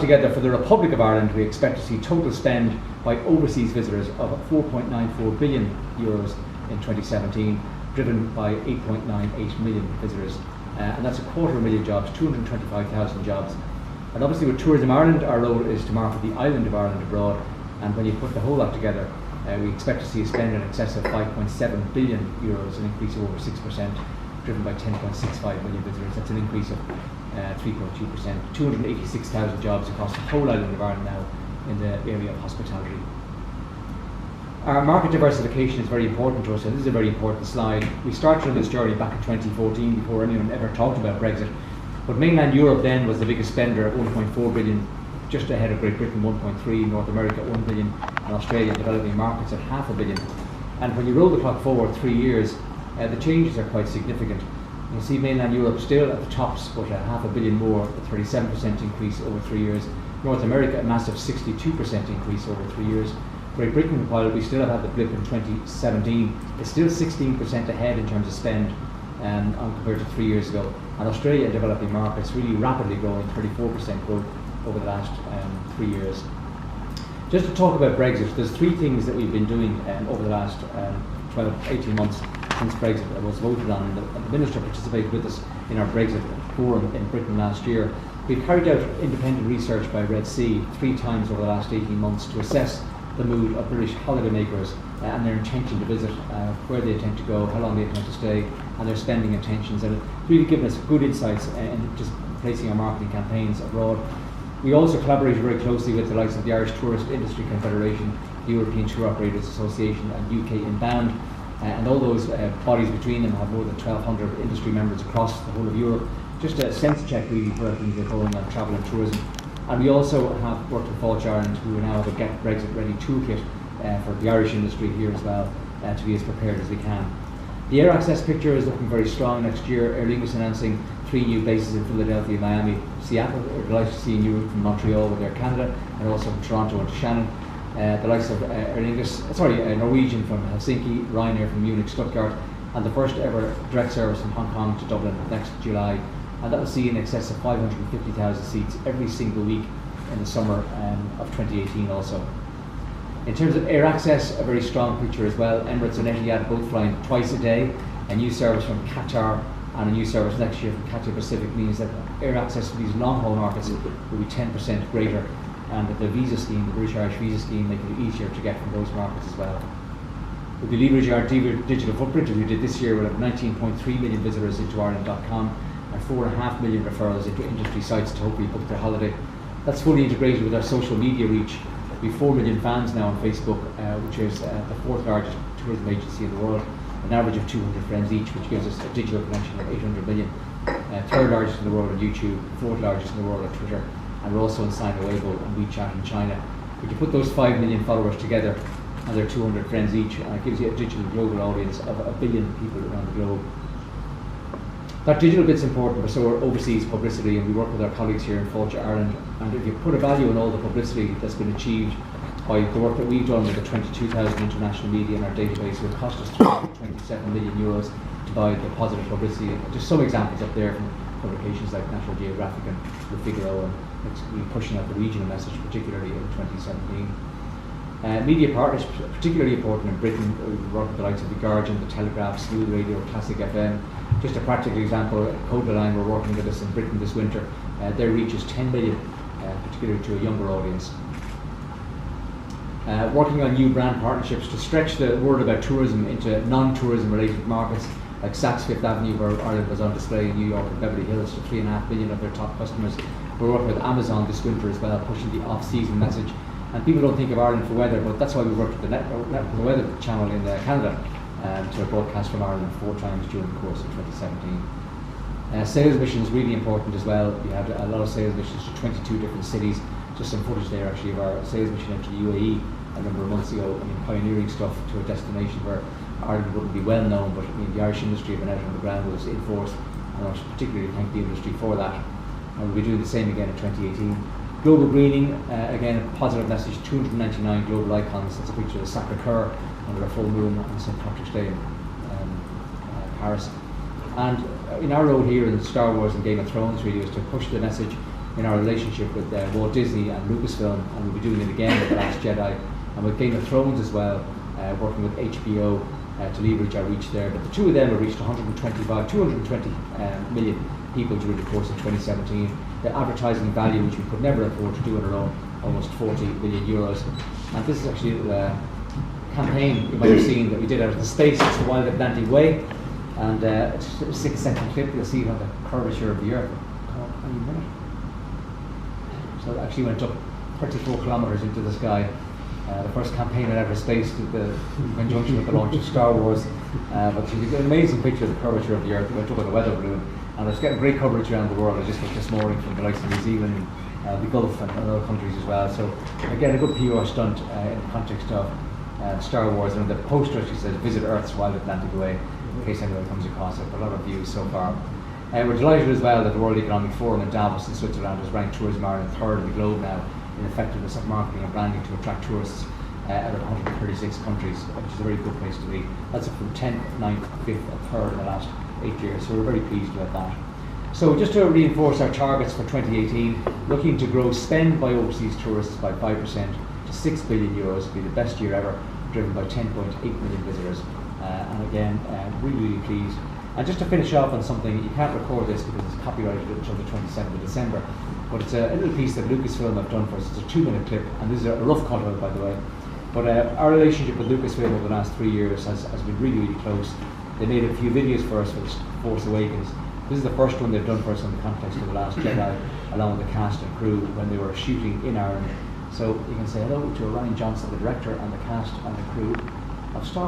together, for the Republic of Ireland, we expect to see total spend by overseas visitors of €4.94 billion in 2017, driven by 8.98 million visitors. And that's 250,000 jobs, 225,000 jobs. And obviously with Tourism Ireland, our role is to market the island of Ireland abroad. And when you put the whole lot together, we expect to see a spend in excess of €5.7 billion, an increase of over 6%, driven by 10.65 million visitors. That's an increase of 3.2%. 286,000 jobs across the whole island of Ireland now in the area of hospitality. Our market diversification is very important to us, and this is a very important slide. We started on this journey back in 2014 before anyone ever talked about Brexit. But mainland Europe then was the biggest spender at 1.4 billion, just ahead of Great Britain 1.3, North America 1 billion, and Australia developing markets at $500 million. And when you roll the clock forward 3 years, the changes are quite significant. You see mainland Europe still at the tops, but $500 million more, a 37% increase over 3 years. North America, a massive 62% increase over 3 years. Great Britain, while we still have had the blip in 2017, is still 16% ahead in terms of spend compared to 3 years ago. And Australia and developing markets really rapidly growing, 34% growth over the last 3 years. Just to talk about Brexit, there's 3 things that we've been doing over the last 18 months since Brexit was voted on. And the Minister participated with us in our Brexit forum in Britain last year. We've carried out independent research by Red Sea 3 times over the last 18 months to assess the mood of British holidaymakers and their intention to visit, where they intend to go, how long they intend to stay, and their spending intentions. And it's really given us good insights in just placing our marketing campaigns abroad. We also collaborated very closely with the likes of the Irish Tourist Industry Confederation, the European Tour Operators Association, and UK Inbound. And all those bodies between them have more than 1,200 industry members across the whole of Europe. Just a sense check really where things are going on travel and tourism. And we also have worked with Fáilte Ireland, who now have a Get Brexit Ready toolkit for the Irish industry here as well, to be as prepared as we can. The air access picture is looking very strong next year. Aer Lingus announcing 3 new bases in Philadelphia, Miami, Seattle. We're delighted to see you from Montreal with Air Canada, and also from Toronto and to Shannon. The likes of Norwegian from Helsinki, Ryanair from Munich, Stuttgart, and the first ever direct service from Hong Kong to Dublin next July. And that will see in excess of 550,000 seats every single week in the summer of 2018 also. In terms of air access, a very strong picture as well. Emirates and Etihad both flying twice a day. A new service from Qatar and a new service next year from Qatar Pacific means that air access to these long-haul markets will be 10% greater, and that the visa scheme, the British Irish visa scheme, making it easier to get from those markets as well. With the leverage our digital footprint, as we did this year, we'll have 19.3 million visitors into Ireland.com and 4.5 million referrals into industry sites to hopefully book their holiday. That's fully integrated with our social media reach. We have 4 million fans now on Facebook, which is the 4th largest tourism agency in the world, an average of 200 friends each, which gives us a digital connection of 800 million. 3rd largest in the world on YouTube, 4th largest in the world on Twitter, and we're also on Sina Weibo and WeChat in China. If you put those 5 million followers together and their 200 friends each, it gives you a digital global audience of 1 billion people around the globe. That digital bit's important, but so are overseas publicity, and we work with our colleagues here in Fáilte Ireland. And if you put a value on all the publicity that's been achieved by the work that we've done with the 22,000 international media in our database, it will cost us €327 million to buy the positive publicity. And just some examples up there from publications like National Geographic and Le Figaro, and it's really pushing out the regional message, particularly in 2017. Media partners, particularly important in Britain. We work with the likes of The Guardian, The Telegraph, Smooth Radio, Classic FM. Just a practical example, Coda Line were working with us in Britain this winter. Their reach is 10 million, particularly to a younger audience. Working on new brand partnerships to stretch the word about tourism into non-tourism related markets, like Saks Fifth Avenue, where Ireland was on display in New York and Beverly Hills to 3.5 million of their top customers. We're working with Amazon this winter as well, pushing the off-season message. And people don't think of Ireland for weather, but that's why we worked with the Weather Channel in Canada to broadcast from Ireland 4 times during the course of 2017. Sales missions really important as well. We had a lot of sales missions to 22 different cities. Just some footage there actually of our sales mission into the UAE a number of months ago. Pioneering stuff to a destination where Ireland wouldn't be well known, but the Irish industry had been out on the ground, was in force, and I want to particularly thank the industry for that. And we'll be doing the same again in 2018. Global greening, again a positive message, 299 global icons. That's a picture of the Sacré-Cœur under a full moon on St. Patrick's Day in Paris. And in our role here in Star Wars and Game of Thrones really is to push the message in our relationship with Walt Disney and Lucasfilm, and we'll be doing it again with The Last Jedi, and with Game of Thrones as well, working with HBO to leverage our reach there. But the two of them have reached 220 million people during the course of 2017. The advertising value, which we could never afford to do on our own, almost 40 million euros. And this is actually the campaign you might have seen that we did out of the States. It's the Wild Atlantic Way, and it's a 6-second clip. You'll see it on the curvature of the Earth. Any minute. So it actually went up 34 kilometres into the sky. The first campaign in outer space in conjunction with the launch of Star Wars. But it's an amazing picture of the curvature of the Earth. It went up on a weather balloon, and it's getting great coverage around the world. I just looked this morning from the likes of New Zealand, the Gulf, and other countries as well. So again, a good PR stunt in the context of Star Wars. And the poster actually says "Visit Earth's Wild Atlantic Way," in case anyone comes across it. A lot of views so far. We're delighted as well that the World Economic Forum in Davos in Switzerland has ranked Tourism Ireland third in the globe now in effectiveness of marketing and branding to attract tourists out of 136 countries, which is a very good place to be. That's up from 10th, 9th, 5th and 3rd in the last 8 years, so we're very pleased with that. So just to reinforce our targets for 2018, looking to grow spend by overseas tourists by 5% to 6 billion euros, will be the best year ever, driven by 10.8 million visitors. And again, really pleased. And just to finish off on something, you can't record this because it's copyrighted until the 27th of December, but it's a little piece that Lucasfilm have done for us. It's a 2-minute clip, and this is a rough cut of it, by the way. But our relationship with Lucasfilm over the last 3 years has been really, really close. They made a few videos for us for Force Awakens. This is the first one they've done for us in the context of The Last Jedi, along with the cast and crew when they were shooting in Ireland. So you can say hello to Ryan Johnson, the director, and the cast and the crew of Star Wars.